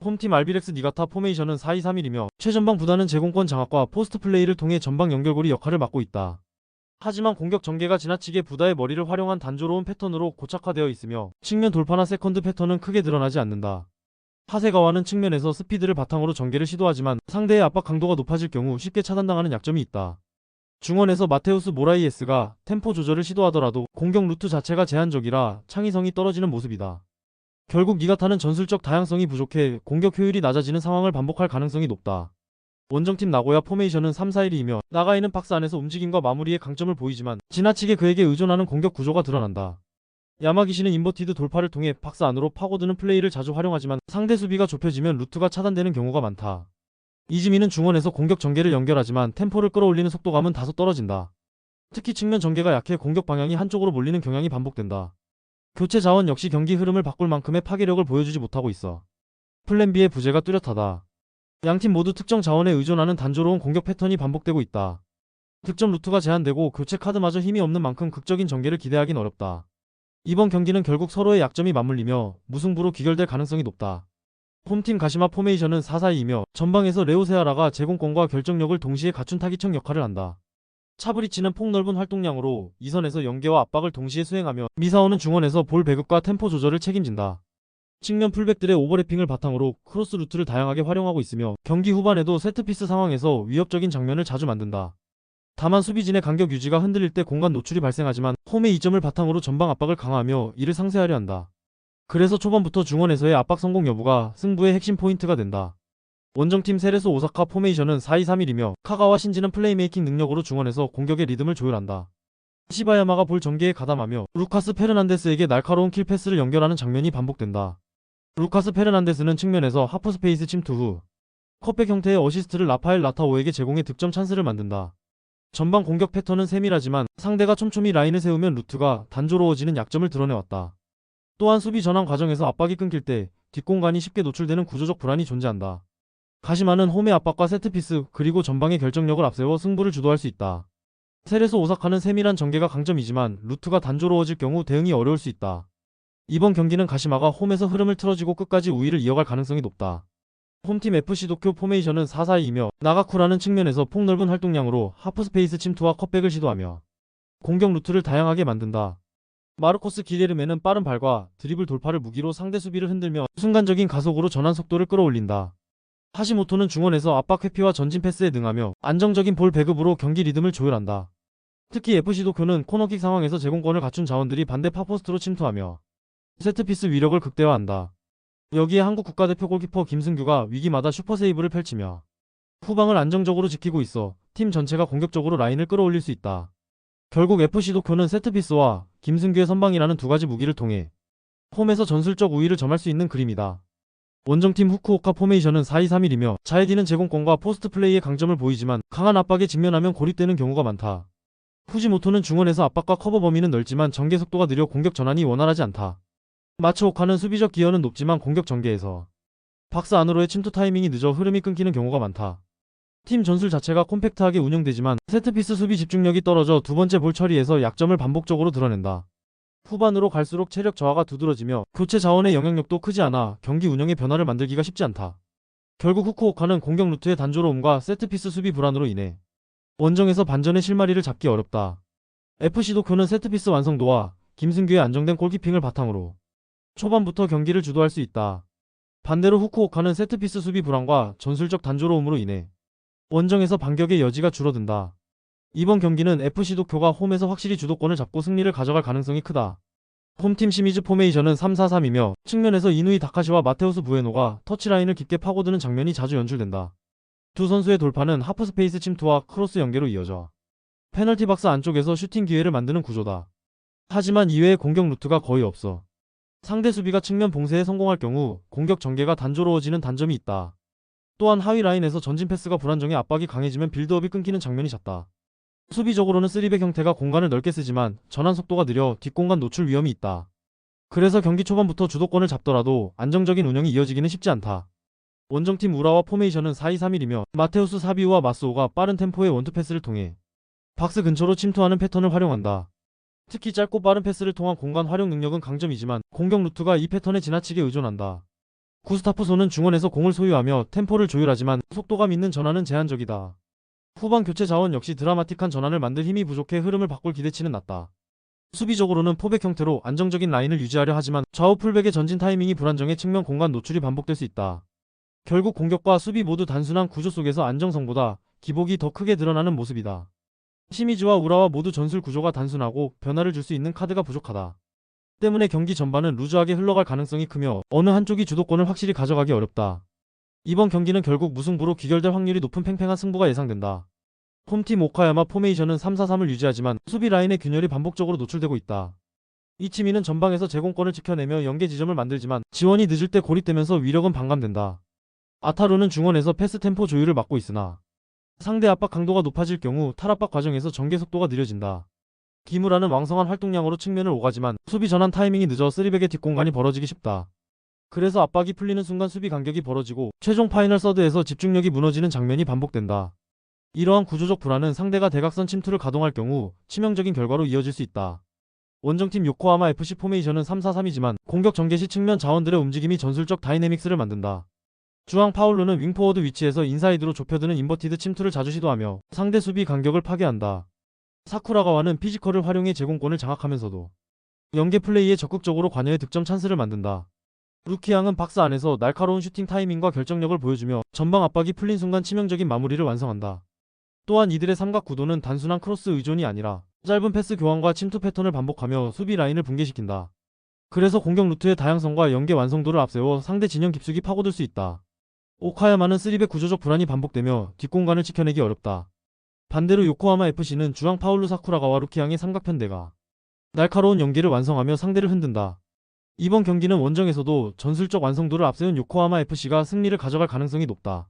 홈팀 알비렉스 니가타 포메이션은 4-2-3-1이며 최전방보다는 제공권 장악과 포스트 플레이를 통해 전방 연결고리 역할을 맡고 있다. 하지만 공격 전개가 지나치게 부다의 머리를 활용한 단조로운 패턴으로 고착화되어 있으며 측면 돌파나 세컨드 패턴은 크게 드러나지 않는다. 하세가와는 측면에서 스피드를 바탕으로 전개를 시도하지만 상대의 압박 강도가 높아질 경우 쉽게 차단당하는 약점이 있다. 중원에서 마테우스 모라이에스가 템포 조절을 시도하더라도 공격 루트 자체가 제한적이라 창의성이 떨어지는 모습이다. 결국 니가타는 전술적 다양성이 부족해 공격 효율이 낮아지는 상황을 반복할 가능성이 높다. 원정팀 나고야 포메이션은 3-4-1이며 나가이는 박스 안에서 움직임과 마무리에 강점을 보이지만 지나치게 그에게 의존하는 공격 구조가 드러난다. 야마기시는 인버티드 돌파를 통해 박스 안으로 파고드는 플레이를 자주 활용하지만 상대 수비가 좁혀지면 루트가 차단되는 경우가 많다. 이즈미는 중원에서 공격 전개를 연결하지만 템포를 끌어올리는 속도감은 다소 떨어진다. 특히 측면 전개가 약해 공격 방향이 한쪽으로 몰리는 경향이 반복된다. 교체 자원 역시 경기 흐름을 바꿀 만큼의 파괴력을 보여주지 못하고 있어. 플랜 B의 부재가 뚜렷하다. 양팀 모두 특정 자원에 의존하는 단조로운 공격 패턴이 반복되고 있다. 득점 루트가 제한되고 교체 카드마저 힘이 없는 만큼 극적인 전개를 기대하긴 어렵다. 이번 경기는 결국 서로의 약점이 맞물리며 무승부로 귀결될 가능성이 높다. 홈팀 가시마 포메이션은 4-4-2이며 전방에서 레오세아라가 제공권과 결정력을 동시에 갖춘 타깃형 역할을 한다. 차브리치는 폭넓은 활동량으로 2선에서 연계와 압박을 동시에 수행하며 미사오는 중원에서 볼 배급과 템포 조절을 책임진다. 측면 풀백들의 오버래핑을 바탕으로 크로스 루트를 다양하게 활용하고 있으며 경기 후반에도 세트피스 상황에서 위협적인 장면을 자주 만든다. 다만 수비진의 간격 유지가 흔들릴 때 공간 노출이 발생하지만 홈의 이점을 바탕으로 전방 압박을 강화하며 이를 상쇄하려 한다. 그래서 초반부터 중원에서의 압박 성공 여부가 승부의 핵심 포인트가 된다. 원정팀 세레소 오사카 포메이션은 4-2-3-1이며 카가와 신지는 플레이메이킹 능력으로 중원에서 공격의 리듬을 조율한다. 시바야마가 볼 전개에 가담하며 루카스 페르난데스에게 날카로운 킬 패스를 연결하는 장면이 반복된다. 루카스 페르난데스는 측면에서 하프스페이스 침투 후 컵백 형태의 어시스트를 라파엘 라타오에게 제공해 득점 찬스를 만든다. 전방 공격 패턴은 세밀하지만 상대가 촘촘히 라인을 세우면 루트가 단조로워지는 약점을 드러내왔다. 또한 수비 전환 과정에서 압박이 끊길 때 뒷공간이 쉽게 노출되는 구조적 불안이 존재한다. 가시마는 홈의 압박과 세트피스 그리고 전방의 결정력을 앞세워 승부를 주도할 수 있다. 세레소 오사카는 세밀한 전개가 강점이지만 루트가 단조로워질 경우 대응이 어려울 수 있다. 이번 경기는 가시마가 홈에서 흐름을 틀어지고 끝까지 우위를 이어갈 가능성이 높다. 홈팀 FC 도쿄 포메이션은 4-4-2이며 나가쿠라는 측면에서 폭넓은 활동량으로 하프스페이스 침투와 컷백을 시도하며 공격 루트를 다양하게 만든다. 마르코스 기레르메는 빠른 발과 드리블 돌파를 무기로 상대 수비를 흔들며 순간적인 가속으로 전환 속도를 끌어올린다. 하시모토는 중원에서 압박 회피와 전진 패스에 능하며 안정적인 볼 배급으로 경기 리듬을 조율한다. 특히 FC 도쿄는 코너킥 상황에서 제공권을 갖춘 자원들이 반대 파포스트로 침투하며 세트피스 위력을 극대화한다. 여기에 한국 국가대표 골키퍼 김승규가 위기마다 슈퍼세이브를 펼치며 후방을 안정적으로 지키고 있어 팀 전체가 공격적으로 라인을 끌어올릴 수 있다. 결국 FC 도쿄는 세트피스와 김승규의 선방이라는 두 가지 무기를 통해 홈에서 전술적 우위를 점할 수 있는 그림이다. 원정팀 후쿠오카 포메이션은 4-2-3-1이며 자에디는 제공권과 포스트 플레이의 강점을 보이지만 강한 압박에 직면하면 고립되는 경우가 많다. 후지모토는 중원에서 압박과 커버 범위는 넓지만 전개 속도가 느려 공격 전환이 원활하지 않다. 마츠오카는 수비적 기여는 높지만 공격 전개에서 박스 안으로의 침투 타이밍이 늦어 흐름이 끊기는 경우가 많다. 팀 전술 자체가 콤팩트하게 운영되지만 세트피스 수비 집중력이 떨어져 두 번째 볼 처리에서 약점을 반복적으로 드러낸다. 후반으로 갈수록 체력 저하가 두드러지며 교체 자원의 영향력도 크지 않아 경기 운영의 변화를 만들기가 쉽지 않다. 결국 후쿠오카는 공격 루트의 단조로움과 세트피스 수비 불안으로 인해 원정에서 반전의 실마리를 잡기 어렵다. FC 도쿄는 세트피스 완성도와 김승규의 안정된 골키핑을 바탕으로 초반부터 경기를 주도할 수 있다. 반대로 후쿠오카는 세트피스 수비 불안과 전술적 단조로움으로 인해 원정에서 반격의 여지가 줄어든다. 이번 경기는 FC 도쿄가 홈에서 확실히 주도권을 잡고 승리를 가져갈 가능성이 크다. 홈팀 시미즈 포메이션은 3-4-3이며 측면에서 이누이 다카시와 마테우스 부에노가 터치라인을 깊게 파고드는 장면이 자주 연출된다. 두 선수의 돌파는 하프스페이스 침투와 크로스 연계로 이어져 페널티 박스 안쪽에서 슈팅 기회를 만드는 구조다. 하지만 이외의 공격 루트가 거의 없어. 상대 수비가 측면 봉쇄에 성공할 경우 공격 전개가 단조로워지는 단점이 있다. 또한 하위 라인에서 전진 패스가 불안정해 압박이 강해지면 빌드업이 끊기는 장면이 잦다. 수비적으로는 3백 형태가 공간을 넓게 쓰지만 전환 속도가 느려 뒷공간 노출 위험이 있다. 그래서 경기 초반부터 주도권을 잡더라도 안정적인 운영이 이어지기는 쉽지 않다. 원정팀 우라와 포메이션은 4-2-3-1이며 마테우스 사비우와 마스오가 빠른 템포의 원투 패스를 통해 박스 근처로 침투하는 패턴을 활용한다. 특히 짧고 빠른 패스를 통한 공간 활용 능력은 강점이지만 공격 루트가 이 패턴에 지나치게 의존한다. 구스타프소는 중원에서 공을 소유하며 템포를 조율하지만 속도감 있는 전환은 제한적이다. 후방 교체 자원 역시 드라마틱한 전환을 만들 힘이 부족해 흐름을 바꿀 기대치는 낮다. 수비적으로는 포백 형태로 안정적인 라인을 유지하려 하지만 좌우 풀백의 전진 타이밍이 불안정해 측면 공간 노출이 반복될 수 있다. 결국 공격과 수비 모두 단순한 구조 속에서 안정성보다 기복이 더 크게 드러나는 모습이다. 시미즈와 우라와 모두 전술 구조가 단순하고 변화를 줄 수 있는 카드가 부족하다. 때문에 경기 전반은 루즈하게 흘러갈 가능성이 크며 어느 한쪽이 주도권을 확실히 가져가기 어렵다. 이번 경기는 결국 무승부로 귀결될 확률이 높은 팽팽한 승부가 예상된다. 홈팀 오카야마 포메이션은 3-4-3을 유지하지만 수비 라인의 균열이 반복적으로 노출되고 있다. 이치미는 전방에서 제공권을 지켜내며 연계 지점을 만들지만 지원이 늦을 때 고립되면서 위력은 반감된다. 아타루는 중원에서 패스 템포 조율을 맡고 있으나 상대 압박 강도가 높아질 경우 탈압박 과정에서 전개 속도가 느려진다. 기무라는 왕성한 활동량으로 측면을 오가지만 수비 전환 타이밍이 늦어 쓰리백의 뒷공간이 벌어지기 쉽다. 그래서 압박이 풀리는 순간 수비 간격이 벌어지고 최종 파이널 서드에서 집중력이 무너지는 장면이 반복된다. 이러한 구조적 불안은 상대가 대각선 침투를 가동할 경우 치명적인 결과로 이어질 수 있다. 원정팀 요코하마 FC 포메이션은 3-4-3이지만 공격 전개 시 측면 자원들의 움직임이 전술적 다이내믹스를 만든다. 주앙 파울루는 윙포워드 위치에서 인사이드로 좁혀드는 인버티드 침투를 자주 시도하며 상대 수비 간격을 파괴한다. 사쿠라가와는 피지컬을 활용해 제공권을 장악하면서도 연계 플레이에 적극적으로 관여해 득점 찬스를 만든다. 루키양은 박스 안에서 날카로운 슈팅 타이밍과 결정력을 보여주며 전방 압박이 풀린 순간 치명적인 마무리를 완성한다. 또한 이들의 삼각 구도는 단순한 크로스 의존이 아니라 짧은 패스 교환과 침투 패턴을 반복하며 수비 라인을 붕괴시킨다. 그래서 공격 루트의 다양성과 연계 완성도를 앞세워 상대 진영 깊숙이 파고들 수 있다. 오카야마는 3백 구조적 불안이 반복되며 뒷공간을 지켜내기 어렵다. 반대로 요코하마 FC는 주앙 파울루 사쿠라가와 루키양의 삼각편대가 날카로운 연계를 완성하며 상대를 흔든다. 이번 경기는 원정에서도 전술적 완성도를 앞세운 요코하마 FC가 승리를 가져갈 가능성이 높다.